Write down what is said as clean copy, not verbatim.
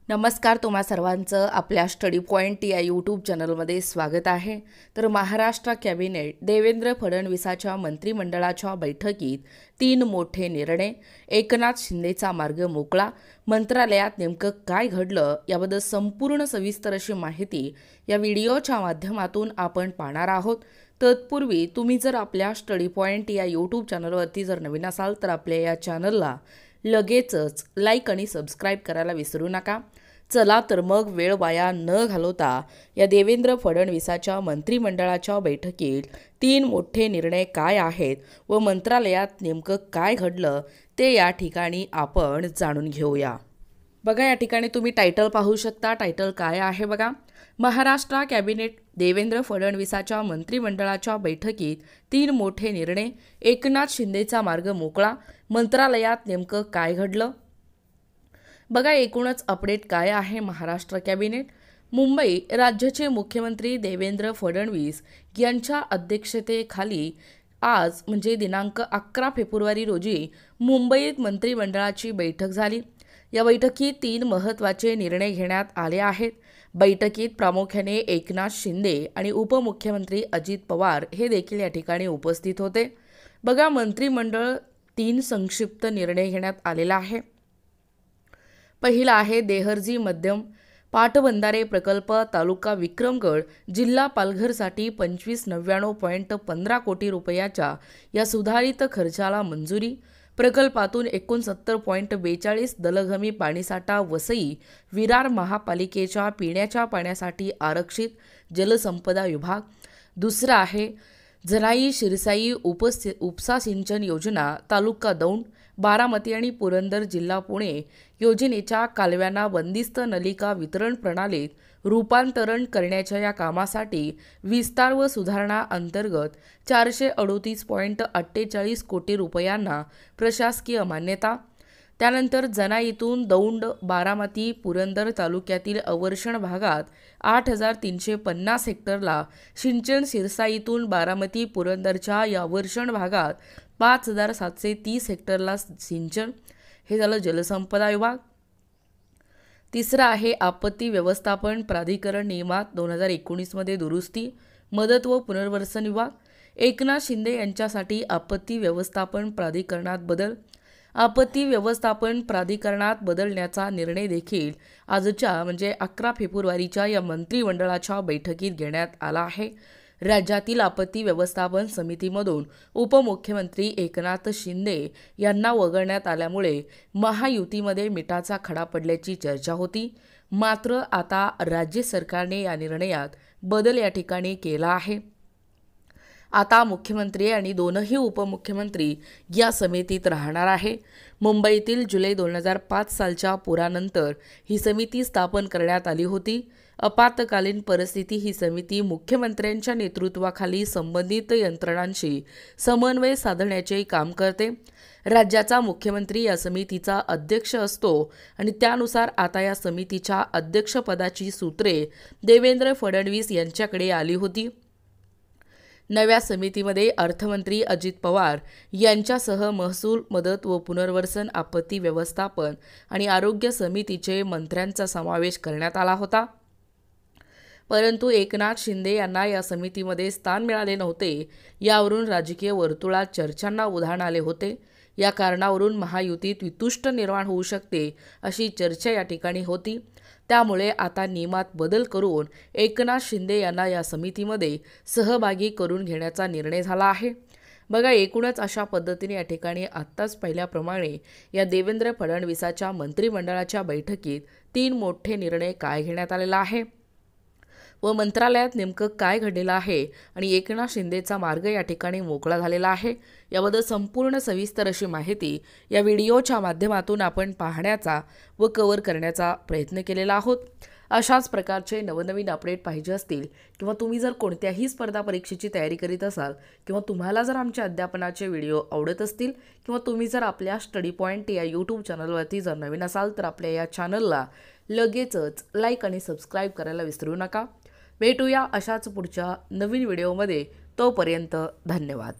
नमस्कार, तुम्हा सर्वांचं आपल्या स्टडी पॉइंट या यूट्यूब चॅनलमध्ये स्वागत आहे। तर महाराष्ट्र कॅबिनेट देवेंद्र फडणवीसाच्या मंत्रिमंडळाच्या बैठकीत 3 मोठे निर्णय, एकनाथ शिंदेचा मार्ग मोकळा, मंत्रालयात नेमकं काय घडलं याबद्दल संपूर्ण सविस्तर अशी माहिती या व्हिडिओच्या माध्यमातून आपण पाहणार आहोत। तत्पूर्वी तुम्ही जर आपल्या स्टडी पॉइंट या यूट्यूब चॅनलवरती जर नवीन असाल तर आपल्या या चॅनलला लगेचच लाईक आणि सबस्क्राइब करायला विसरू नका। चला तर मग वेळ वाया न घालवता या देवेंद्र फडणवीसाच्या मंत्रिमंडळाच्या बैठकीत 3 मोठे निर्णय काय आहेत व मंत्रालयात नेमकं काय घडलं ते या ठिकाणी आपण जाणून घेऊया। बघा, या ठिकाणी तुम्ही टायटल पाहू शकता। टायटल काय आहे बघा, महाराष्ट्र कॅबिनेट देवेंद्र फडणवीसाच्या मंत्रिमंडळाच्या बैठकीत 3 मोठे निर्णय, एकनाथ शिंदेचा मार्ग मोकळा, मंत्रालयात नेमकं काय घडलं। बघा, एकूणच अपडेट काय आहे। महाराष्ट्र कॅबिनेट मुंबई राज्याचे मुख्यमंत्री देवेंद्र फडणवीस यांच्या अध्यक्षतेखाली आज म्हणजे दिनांक 11 फेब्रुवारी रोजी मुंबईत मंत्रिमंडळाची बैठक झाली। या बैठकीत 3 महत्त्वाचे निर्णय घेण्यात आले आहेत। बैठकीत प्रामुख्याने एकनाथ शिंदे आणि उपमुख्यमंत्री अजित पवार हे देखील या ठिकाणी उपस्थित होते। बघा, मंत्रिमंडळ 3 संक्षिप्त निर्णय घेण्यात आलेला आहे। पहिला आहे देहरजी मध्यम पाटबंधारे प्रकल्प, तालुका विक्रमगड, जिल्हा पालघरसाठी 2599.15 कोटी रुपयाच्या या सुधारित खर्चाला मंजुरी। प्रकल्पातून 69.42 दलघमी पाणीसाठा वसई विरार महापालिकेच्या पिण्याच्या पाण्यासाठी आरक्षित जलसंपदा विभाग। दुसरा आहे जनाई शिरसाई उपसा सिंचन योजना, तालुका दौंड, बारामती आणि पुरंदर, जिल्हा पुणे योजनेच्या कालव्यांना बंदिस्त नलिका वितरण प्रणालीत रूपांतरण करण्याच्या या कामासाठी विस्तार व सुधारणा अंतर्गत 438.48 कोटी रुपयांना प्रशासकीय मान्यता। त्यानंतर जनाईतून दौंड, बारामती, पुरंदर तालुक्यातील अवर्षण भागात 8350 हेक्टरला सिंचन, शिरसाईतून बारामती पुरंदरच्या या अवर्षण भागात 5730 हेक्टरला सिंचन। हे झालं जलसंपदा विभाग। तिसरा आहे आपत्ती व्यवस्थापन प्राधिकरण नियमात 2019 मध्ये दुरुस्ती, मदत व पुनर्वसन विभाग। एकनाथ शिंदे यांच्यासाठी आपत्ती व्यवस्थापन प्राधिकरणात बदल। आपत्ती व्यवस्थापन प्राधिकरणात बदलण्याचा निर्णय देखील आजच्या म्हणजे 11 फेब्रुवारीच्या या मंत्रिमंडळाच्या बैठकीत घेण्यात आला आहे। राज्यातील आपत्ती व्यवस्थापन समितीमधून उपमुख्यमंत्री एकनाथ शिंदे यांना वगळण्यात आल्यामुळे महायुतीमध्ये मिठाचा खडा पडल्याची चर्चा होती। मात्र आता राज्य सरकारने या निर्णयात बदल या ठिकाणी केला आहे। आता मुख्यमंत्री आणि 2ही उपमुख्यमंत्री या समितीत राहणार आहे। मुंबईतील जुलै 2005 सालच्या पुरानंतर ही समिती स्थापन करण्यात आली होती। आपत्कालीन परिस्थिती ही समिती मुख्यमंत्र्यांच्या नेतृत्वाखाली संबंधित यंत्रणांशी समन्वय साधण्याचे काम करते। राज्याचा मुख्यमंत्री या समितीचा अध्यक्ष असतो आणि त्यानुसार आता या समितीच्या अध्यक्षपदाची सूत्रे देवेंद्र फडणवीस यांच्याकडे आली होती। नव्या समितीमध्ये अर्थमंत्री अजित पवार यांच्यासह महसूल, मदत व पुनर्वसन, आपत्ती व्यवस्थापन आणि आरोग्य समितीचे मंत्र्यांचा समावेश करण्यात आला होता। परंतु एकनाथ शिंदे यांना या समितीमध्ये स्थान मिळाले नव्हते। यावरून राजकीय वर्तुळात चर्चांना उधाण आले होते। या कारणावरून महायुतीत वितुष्ट निर्माण होऊ शकते अशी चर्चा या ठिकाणी होती। त्यामुळे आता नियमात बदल करून एकनाथ शिंदे यांना या समितीमध्ये सहभागी करून घेण्याचा निर्णय झाला आहे। बघा, एकूणच अशा पद्धतीने या ठिकाणी आत्ताच पाहिल्याप्रमाणे या देवेंद्र फडणवीसाच्या मंत्रिमंडळाच्या बैठकीत 3 मोठे निर्णय काय घेण्यात आलेला आहे व मंत्रालयात नेमकं काय घडलेलं आहे आणि एकनाथ शिंदेचा मार्ग या ठिकाणी मोकळा झालेला आहे याबद्दल संपूर्ण सविस्तर अशी माहिती या व्हिडिओच्या माध्यमातून आपण पाहण्याचा व कव्हर करण्याचा प्रयत्न केलेला आहोत। अशाच प्रकारचे नवनवीन अपडेट पाहिजे असतील किंवा तुम्ही जर कोणत्याही स्पर्धा परीक्षेची तयारी करीत असाल किंवा तुम्हाला जर आमच्या अध्यापनाचे व्हिडिओ आवडत असतील किंवा तुम्ही जर आपल्या स्टडी पॉइंट या यूट्यूब चॅनलवरती जर नवीन असाल तर आपल्या या चॅनलला लगेचच लाईक आणि सबस्क्राइब करायला विसरू नका। भेटूया अशाच पुढच्या नवीन व्हिडिओमध्ये। तोपर्यंत धन्यवाद।